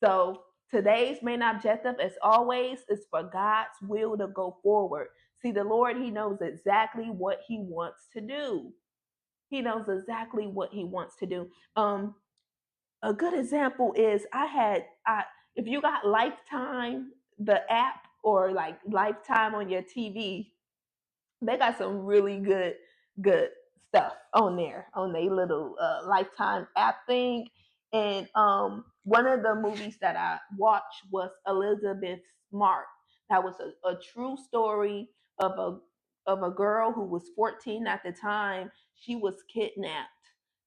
So today's main objective, as always, is for God's will to go forward. See, the Lord, He knows exactly what He wants to do. He knows exactly what He wants to do. A good example is if you got Lifetime, the app, or like Lifetime on your TV, they got some really good stuff on there on their little Lifetime app thing. And one of the movies that I watched was Elizabeth Smart. That was a true story of a girl who was 14 at the time. She was kidnapped.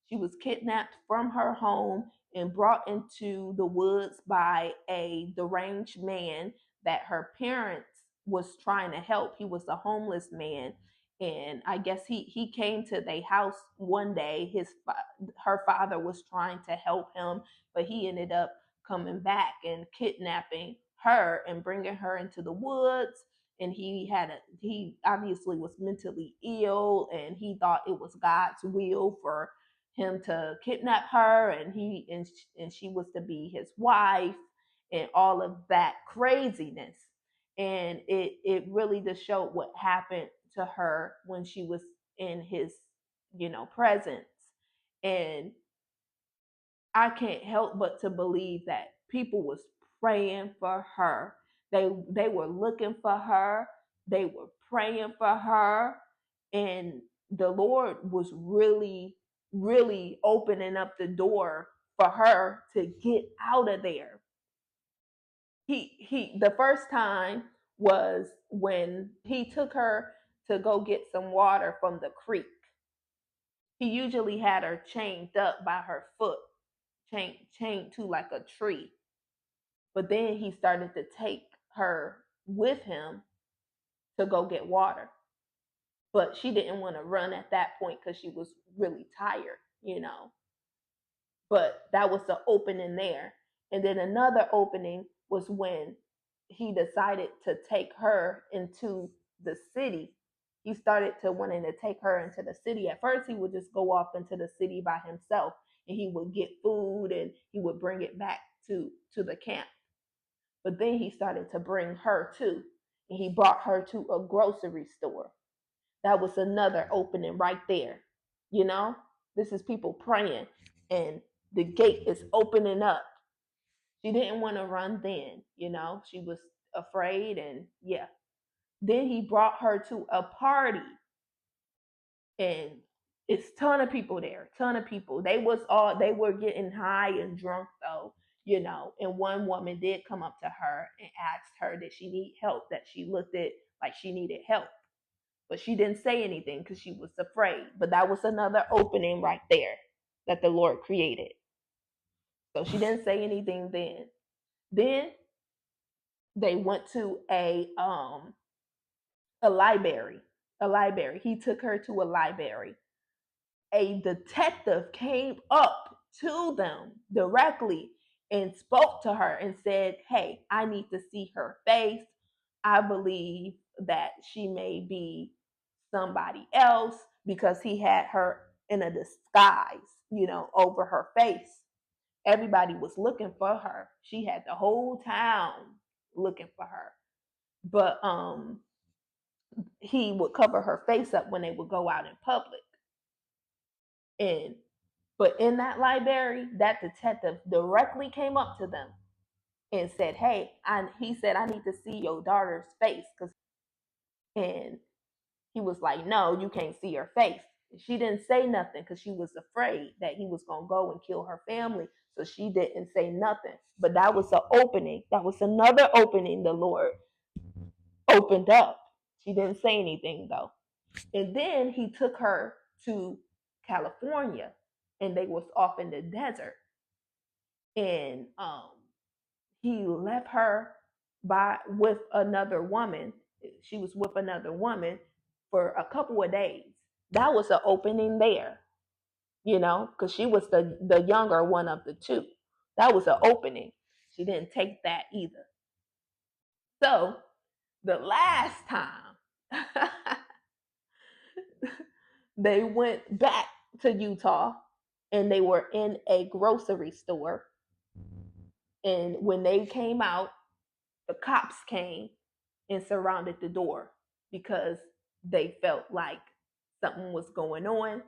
She was kidnapped from her home and brought into the woods by a deranged man that her parents was trying to help. He was a homeless man, and I guess he came to their house one day. Her father was trying to help him, but he ended up coming back and kidnapping her and bringing her into the woods. And he obviously was mentally ill, and he thought it was God's will for him to kidnap her, and she was to be his wife, and all of that craziness. And it really just showed what happened to her when she was in his presence. And I can't help but to believe that people was praying for her. They were looking for her. They were praying for her, and the Lord was really opening up the door for her to get out of there. He The first time was when he took her to go get some water from the creek. He usually had her chained up by her foot, chained to like a tree. But then he started to take her with him to go get water. But she didn't want to run at that point because she was really tired. But that was the opening there. And then another opening was when he decided to take her into the city. He started to wanting to take her into the city. At first, he would just go off into the city by himself, and he would get food and he would bring it back to the camp. But then he started to bring her too, and he brought her to a grocery store. That was another opening right there. You know, this is people praying, and the gate is opening up. She didn't want to run then. She was afraid, and yeah. Then he brought her to a party, and it's ton of people there, ton of people. They were getting high and drunk though. And one woman did come up to her and asked her did she need help, that she looked at like she needed help. But she didn't say anything because she was afraid. But that was another opening right there that the Lord created. So she didn't say anything then. Then they went to a library. A library. He took her to a library. A detective came up to them directly and spoke to her and said, "Hey, I need to see her face. I believe that she may be somebody else," because he had her in a disguise, over her face. Everybody was looking for her. She had the whole town looking for her. But he would cover her face up when they would go out in public. And but in that library, that detective directly came up to them and said, "Hey," he said, "I need to see your daughter's face." And he was like, "No, you can't see her face." She didn't say nothing because she was afraid that he was going to go and kill her family. So she didn't say nothing. But that was an opening. That was another opening the Lord opened up. She didn't say anything though. And then he took her to California, and they was off in the desert. And he left her with another woman. She was with another woman for a couple of days. That was an opening there, because she was the younger one of the two. That was an opening. She didn't take that either. So the last time they went back to Utah, and they were in a grocery store, And when they came out, the cops came and surrounded the door because they felt like something was going on.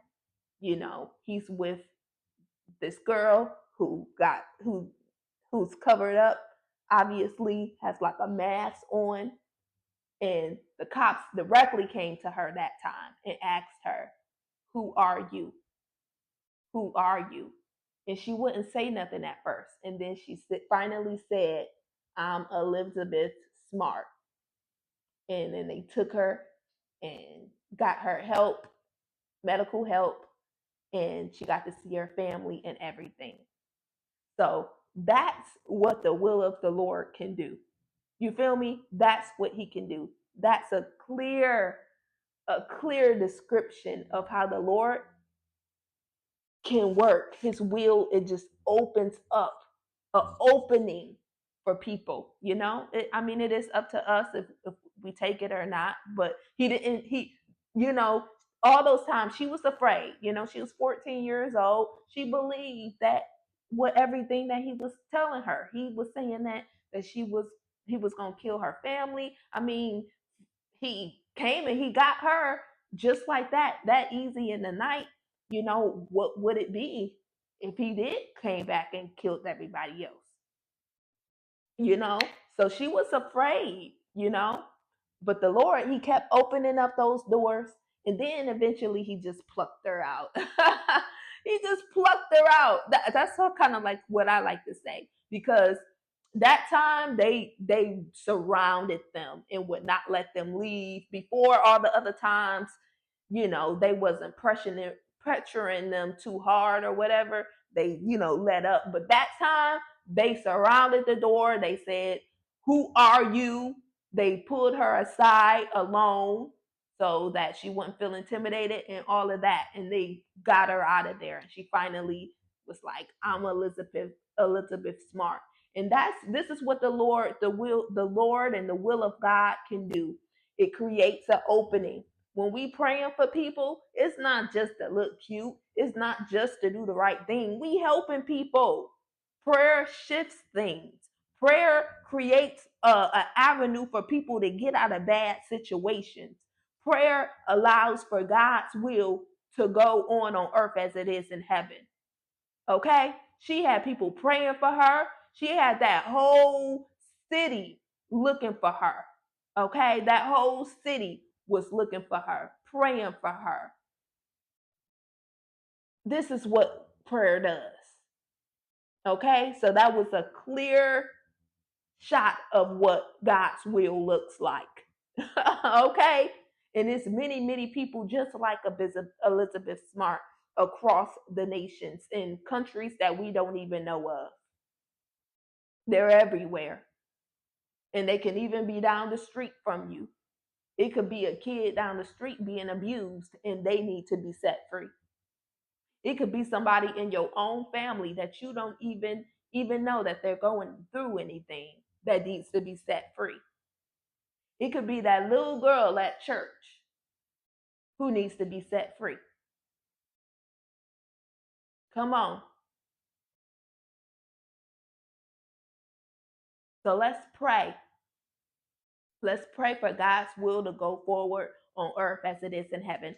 He's with this girl who's covered up, obviously has like a mask on, and the cops directly came to her that time and asked her, "Who are you? Who are you?" And she wouldn't say nothing at first, and then she finally said, "I'm Elizabeth Smart." And then they took her and got her help, medical help, and she got to see her family and everything. So that's what the will of the Lord can do. You feel me? That's what he can do. That's a clear description of how the Lord can work. His will, it just opens up an opening for people. It is up to us if we take it or not. But he didn't. You know, all those times she was afraid. She was 14 years old. She believed that what everything that he was telling her. He was saying that he was gonna kill her family. He came and he got her just like that easy in the night. What would it be if he did came back and killed everybody else? you know so she was afraid. But the Lord, he kept opening up those doors, and then eventually he just plucked her out. He just plucked her out. That's kind of like what I like to say, because that time they surrounded them and would not let them leave. Before, all the other times, they wasn't pressuring them too hard or whatever. They let up. But that time they surrounded the door. They said, "Who are you?" They pulled her aside alone so that she wouldn't feel intimidated and all of that. And they got her out of there. And she finally was like, "I'm Elizabeth Smart." And this is what the Lord and the will of God can do. It creates an opening. When we praying for people, it's not just to look cute. It's not just to do the right thing. We helping people. Prayer shifts things. Prayer creates an avenue for people to get out of bad situations. Prayer allows for God's will to go on earth as it is in heaven. Okay? She had people praying for her. She had that whole city looking for her. Okay? That whole city was looking for her, praying for her. This is what prayer does. Okay? So that was a clear shot of what God's will looks like. Okay? And it's many, many people just like Elizabeth Smart across the nations in countries that we don't even know of. They're everywhere. And they can even be down the street from you. It could be a kid down the street being abused and they need to be set free. It could be somebody in your own family that you don't even know that they're going through anything that needs to be set free. It could be that little girl at church who needs to be set free. Come on. So let's pray. Let's pray for God's will to go forward on earth as it is in heaven.